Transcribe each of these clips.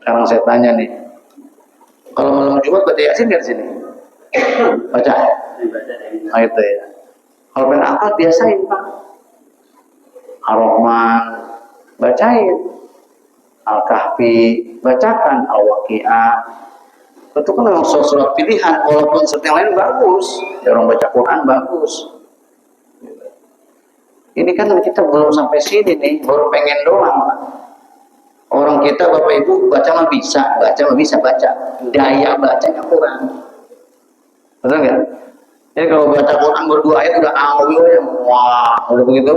Sekarang saya tanya nih, kalau malam Jumat baca Yasin nggak di sini? Baca. Nah itu ya. Kalau pengen apa biasain Pak. Ar-Rahman bacain, Al-Kahfi bacakan, Al-Waqi'ah. Itu kan memang surat pilihan, walaupun surat yang lain bagus. Ya, orang baca Quran bagus. Ini kan kita belum sampai sini nih, baru pengen doang. Orang kita Bapak Ibu baca mah bisa baca. Daya bacanya kurang. Betul nggak? Jadi kalau baca Quran berdua ayat udah ya, wah, udah begitu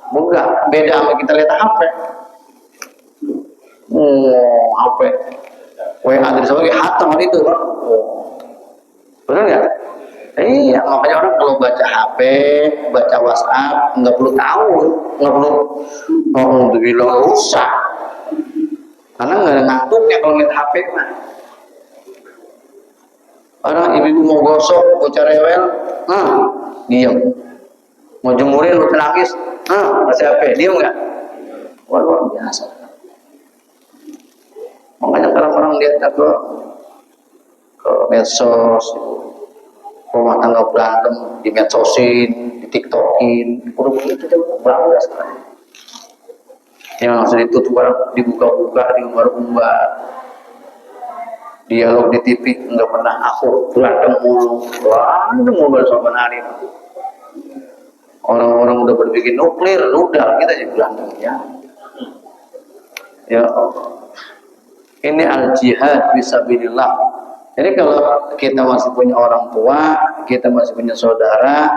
bukan, beda sama kita lihat HP. HP. WA dari sebagai hatam itu, Pak. Betul nggak? Iya, makanya orang kalau baca HP, baca WhatsApp, nggak perlu tahu, nggak perlu untuk bilang rusak, karena nggak ada ngantuknya kalau lihat HP mah. Orang ibu-ibu mau gosok, bocah rewel, diam. Mau jemurin, lu nangis, masih HP, diam nggak? Wah, luar biasa. Makanya kalau orang lihat ke medsos, rumah tangga berantem di medsosin, di tiktokin, udah begitu tuh bangga sekarang. Yang langsung ditutup, dibuka-buka, diumbar-umbar. Dialog di TV nggak pernah aku berantem mulu sama hari. Orang-orang udah berpikir nuklir, udah kita aja berantem ya. Ya Allah. Ini al-jihad fisabilillah. Jadi kalau kita masih punya orang tua, kita masih punya saudara,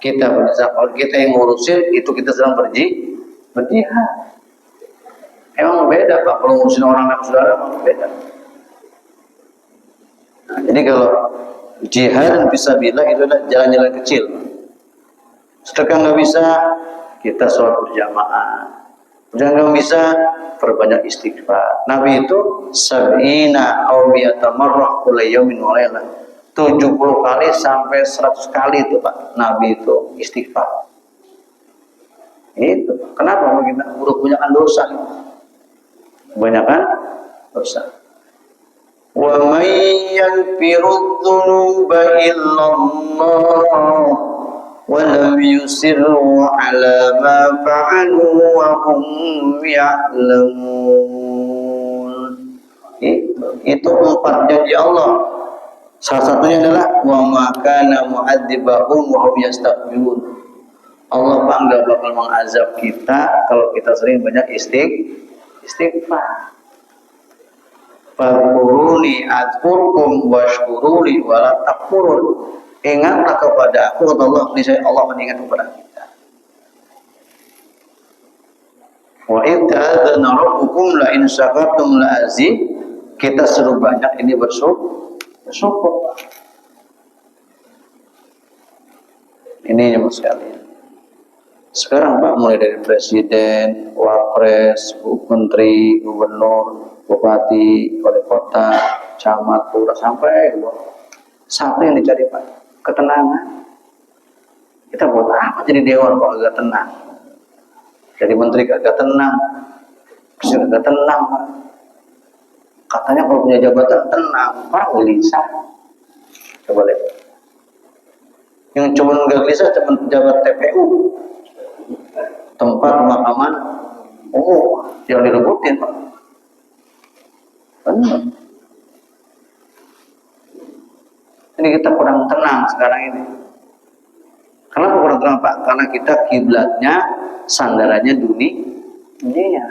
kita punya sahabat, kita yang ngurusin, itu kita sedang berjihad. Emang beda Pak, kalau ngurusin orang dan saudara emang beda. Nah, jadi kalau jihad fisabilillah itu adalah jalan-jalan kecil. Sedekah nggak bisa, kita sholat berjamaah. Udah nggak bisa, perbanyak istighfar. Nabi itu sab'ina aw mi'ata marrah kulla yaumin wa lailah. 70 kali sampai 100 kali itu Pak. Nabi itu istighfar. Itu. Kenapa kita udah kebanyakan dosa? Kebanyakan dosa. Wa may yaghfiru dzunuba illallah wa lam yusirru ala ma fa'alu wa hum ya'lamun. Itu 4 janji Allah. Salah satunya adalah wa ma kana mu'adzibahum wa hum yastaghfirun. Allah Pak enggak bakal mengazab kita kalau kita sering banyak istighfar. Fadhkuruni adzkurkum washkuruli wala takfurun. Ingatlah kepada aku, kata Allah, niscaya Allah mengingat kepada kita. Wa idh ta'adzana rabbukum la in syakartum la azid. Kita seru banyak ini bersyukur. Ini ya Mas sekalian. Sekarang Pak, mulai dari presiden, wapres, menteri, gubernur, bupati, wali kota, camat, lurah, sampai satu yang dicari Pak, ketenangan. Kita buat apa jadi dewan kalau gak tenang? Jadi menteri gak tenang, presiden gak tenang Pak. Katanya kalau punya jabatan tenang, Pak gelisah. Coba lihat. Yang cuma gak gelisah cuma pejabat TPU, tempat pemakaman umum yang direbutin Pak. Benar. Ini kita kurang tenang sekarang ini. Kenapa kurang tenang Pak? Karena kita kiblatnya, sandarannya dunia.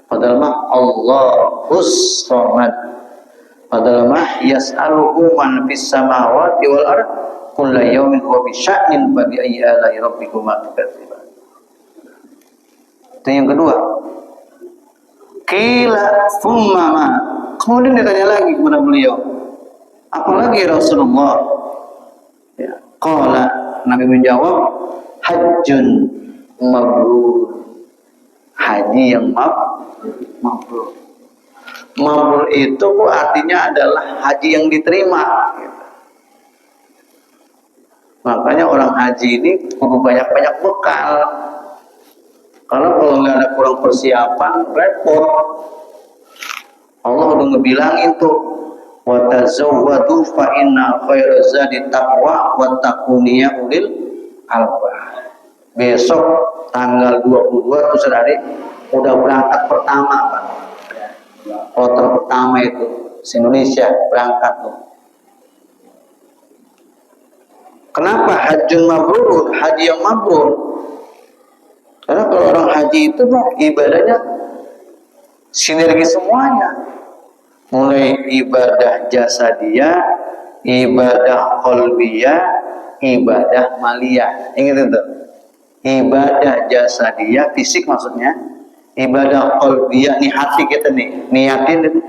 Padahal mah Allahus Samad. Padahal mah yas'aluhu man fis samawati wal ard kullu yawmin huwa bi sya'nin fa bi ayyi ala'i rabbikuma tukadziban. Itu yang kedua. Qila thumma ma. Kemudian ditanya lagi kepada beliau, apalagi Rasulullah? Ya, qala, Nabi menjawab, hajjun mabrur. Haji yang mabrur. Mabrur itu artinya adalah haji yang diterima. Makanya orang haji ini kudu banyak-banyak bekal. Karena kalau nggak ada kurang persiapan, repot. Allah udah ngebilangin tuh, wa tazawwadu fa inna khairaz zadi taqwa wa taquniya ulil albab. Besok tanggal 22 tuh saudari udah berangkat pertama Pak. Kloter pertama itu se-Indonesia berangkat tuh. Kenapa hajjun mabrur, haji yang mabrur? Karena kalau orang haji itu Pak, ibadahnya sinergi semuanya. Mulai ibadah jasadiyah, ibadah qalbiyah, ibadah maliyah. Ingat itu. Ibadah jasadiyah, fisik maksudnya. Ibadah qalbiyah, nih hati kita nih, niatin itu.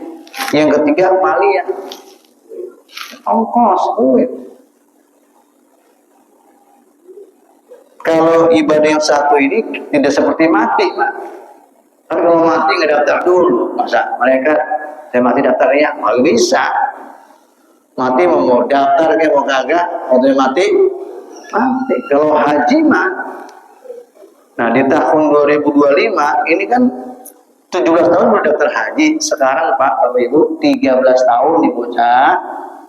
Yang ketiga maliyah. Ongkos, duit. Kalau ibadah yang satu ini tidak seperti mati, Pak. Kan kalau mati nggak daftar dulu, masa mereka saya mati daftar ya, nggak bisa. Mati mau daftar kayak mau kagak, waktu mati. Kalau haji mah, nah di tahun 2025 ini kan 17 tahun udah daftar haji. Sekarang Pak, Bapak Ibu 13 tahun nih bocah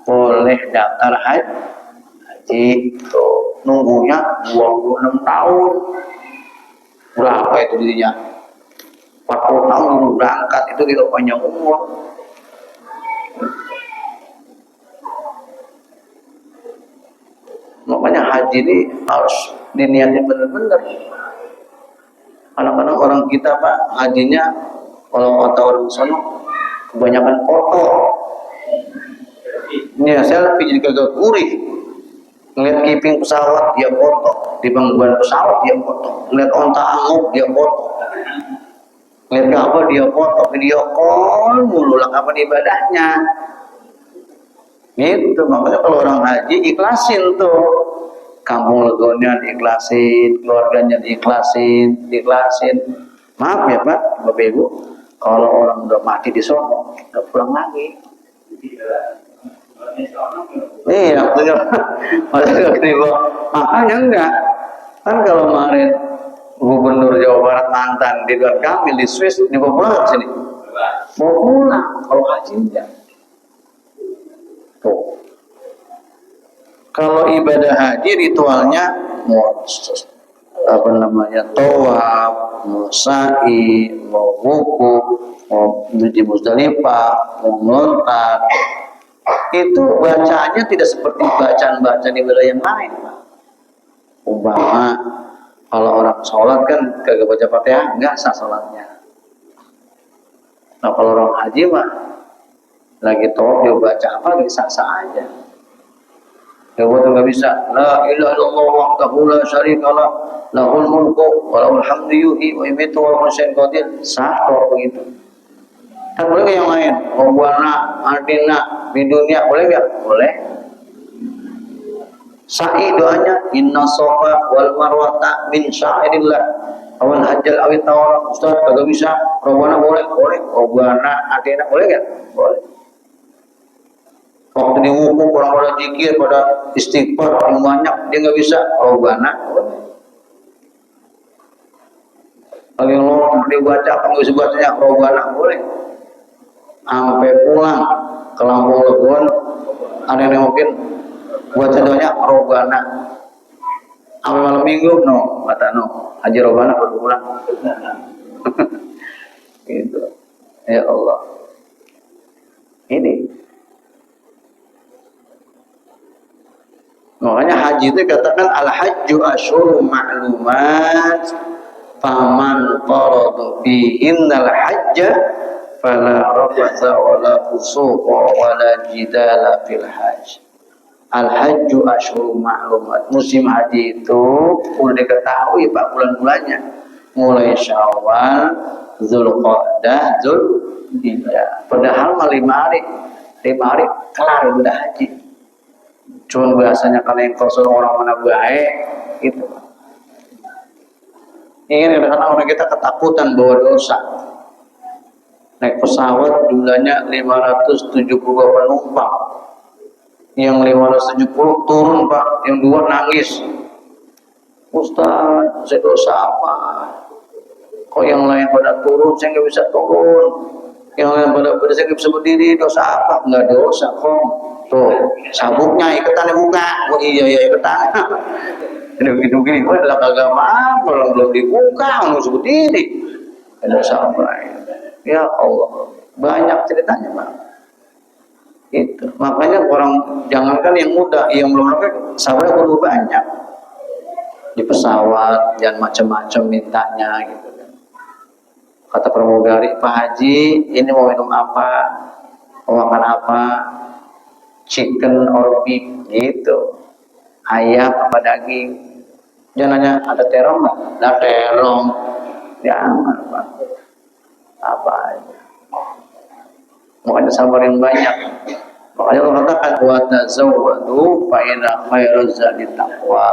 boleh daftar haji. Tuh, nunggunya 26 tahun. Berapa itu dirinya? 40 tahun dulu berangkat, itu tidak panjang umur. Makanya haji ini harus diniatin benar-benar. Kadang-kadang orang kita Pak, hajinya kalau kata orang sono kebanyakan foto. Ini saya lebih jadi kagak gurih. Ngeliat kiping pesawat dia foto, di bangkuan pesawat dia foto, ngeliat onta anguk dia foto, ngeliat apa dia foto, video call mulu lah kapan ibadahnya. Itu makanya kalau orang haji ikhlasin tuh, kampung legonya diikhlasin, keluarganya diikhlasin. Maaf ya Pak, Bapak Ibu, kalau orang udah mati di sono, udah pulang lagi. Iya, makanya enggak. Kan kalau kemarin Gubernur Jawa Barat mantan Ridwan Kamil di Swiss dibawa pulang ke sini. Mau pulang kalau haji enggak. Tuh. Kalau ibadah haji ritualnya mau apa namanya tawaf, mau sa'i, mau wukuf, mau di Musdalifah, mau melontar. Itu bacaannya tidak seperti bacaan-bacaan ibadah yang lain. Umpama kalau orang sholat kan kagak baca Fatihah, enggak sah sholatnya. Nah kalau orang haji mah lagi tawaf dia baca apa bisa sah aja. Dia buat nggak bisa. La ilaha illallah wahdahu la syarikalah lahul mulku wa lahul hamdu yuhyi wa yumiitu wa huwa ala kulli syai'in qadir. Sah kalau begitu. Kan boleh yang lain? Rabbana atina di dunia boleh nggak? Boleh. Sa'i doanya inna safa wal marwata min sya'airillah. Awan hajjal awit tawara. Ustaz kagak bisa. Rabbana boleh? Boleh. Rabbana atina boleh nggak? Boleh. Waktu di wukuf orang pada zikir, pada istighfar yang banyak dia nggak bisa. Rabbana boleh. Lagi ngomong dia baca apa nggak bisa bacanya? Rabbana boleh. Sampai pulang ke Lampung Legon ada yang mungkin baca doanya Robbana sampai malam minggu kata haji Robbana baru pulang. Gitu ya Allah. Ini makanya haji itu katakan al hajju asyhurun ma'lumat faman farada fihinnal hajja fala rafatha wala fusuqa wala jidala fil hajj. Al hajju asyhurun ma'lumat. Musim haji itu udah diketahui Pak bulan-bulannya. Mulai Syawal, Zulqa'dah, Zulhijjah. Padahal mah 5 hari. 5 hari kelar udah haji. Cuman bahasanya karena yang kosong orang mana baik gitu. Ini kadang-kadang orang kita ketakutan bawa dosa. Naik pesawat jumlahnya 572 penumpang. Yang 570 turun Pak, yang 2 nangis. Ustaz, saya dosa apa? Kok yang lain pada turun, saya nggak bisa turun? Yang lain pada sakit berdiri, dosa apa? Enggak dosa kok. Tuh, sabuknya iketannya buka. Oh iya iketannya. Ini begini, gue adalah keagamaan, belum dibuka, harus berdiri. Dosa apa? Ya Allah, banyak ceritanya Pak. Itu. Makanya orang jangankan yang muda, yang belum lengkap, sabarnya perlu banyak. Di pesawat, jangan macam-macam mintanya gitu kan. Kata pramugari, Pak Haji, ini mau minum apa? Mau makan apa? Chicken or beef gitu. Ayam apa daging? Jangan nanya ada terong nggak? Ada terong. Jangan Pak. Apa aja. Makanya sabar yang banyak. Makanya Allah katakan wa tazawwadu fa inna khairaz zadi taqwa.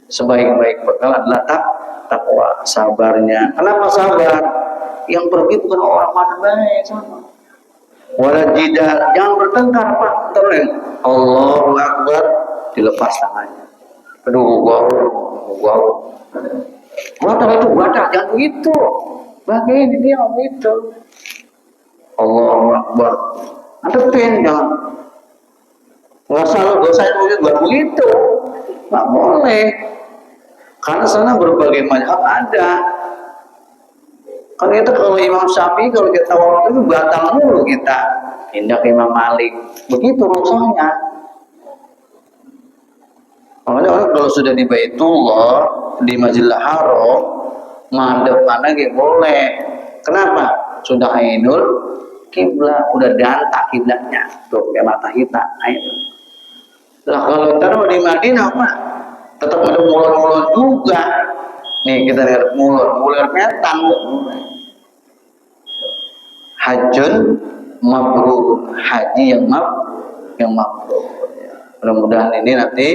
Sebaik-baik bekal adalah takwa, sabarnya. Kenapa sabar? Yang pergi bukan orang mana baik sama. Wala jidal, jangan bertengkar Pak. Terus Allahu Akbar dilepas tangannya. Aduh, wow. Wadah itu, jangan begitu. Bagaimana dia begitu? Allahu Akbar. Hadapin, jangan. Nggak salah dosa itu juga begitu. Nggak boleh. Karena sana berbagai mazhab ada. Kan kita kalau Imam Syafi'i kalau kita waktu itu batal mulu kita. Pindah ke Imam Malik. Begitu rusaknya. Makanya orang kalau sudah di Baitullah, di Masjidil Haram, madhab mana gitu boleh. Kenapa? Sudah ainul kiblat, udah dantak kiblatnya. Tuh kayak mata kita. Ayo. Lah kalau taruh di Madinah mah tetap ada mulur-mulur juga. Nih kita lihat mulur metan. Hajjun mabrur, haji yang mabrur. Mudah-mudahan ini nanti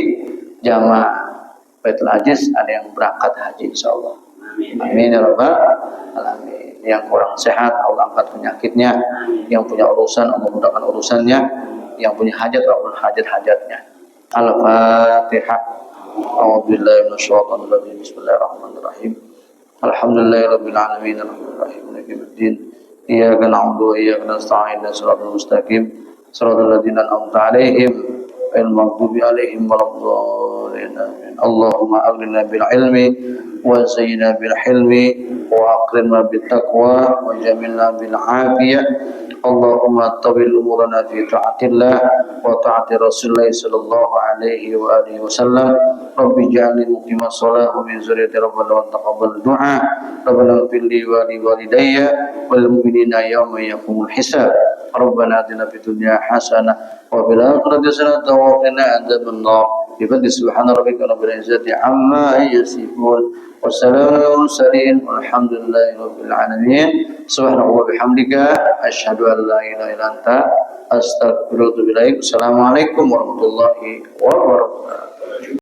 jamaah Baitul Aziz ada yang berangkat haji insyaallah. Amin ya rabbal alamin. Yang kurang sehat Allah angkat penyakitnya, yang punya urusan Allah mudahkan urusannya, yang punya hajat Allah hajat-hajatnya. Al-Fatihah. A'udzubillahi minasyaitonir rajim. Bismillahirrahmanirrahim. Alhamdulillahirabbil alamin arrahmanirrahim maliki yaumiddin. Iyyaka na'budu wa iyyaka nasta'in shiratal mustaqim shiratal ladzina an'amta 'alaihim ghairil maghdubi 'alaihim waladdallin. Allahumma aghnina bil ilmi wa zayyina bil hilmi wa akrimna bit taqwa wa jamilna bil afiyah. Allahumma tawil umurana fi ta'atillah wa ta'ati Rasulillah sallallahu alaihi wa alihi wasallam. Rabbi ja'alni muqimas shalah wa min dzurriyyati rabbana wa taqabbal du'a. Rabbana ighfir li wa li walidayya wal mu'minina yawma yaqumul hisab. Rabbana atina fid dunya hasanah wa fil akhirati hasanah wa qina adzaban nar. Bi subhana rabbika rabbil izzati amma yasifun. Wassalamu ala mursalin walhamdulillahi rabbil alamin. Subhanallah bihamdika asyhadu an la ilaha illa anta astaghfiruka wa atubu ilaik. Assalamualaikum warahmatullahi wabarakatuh.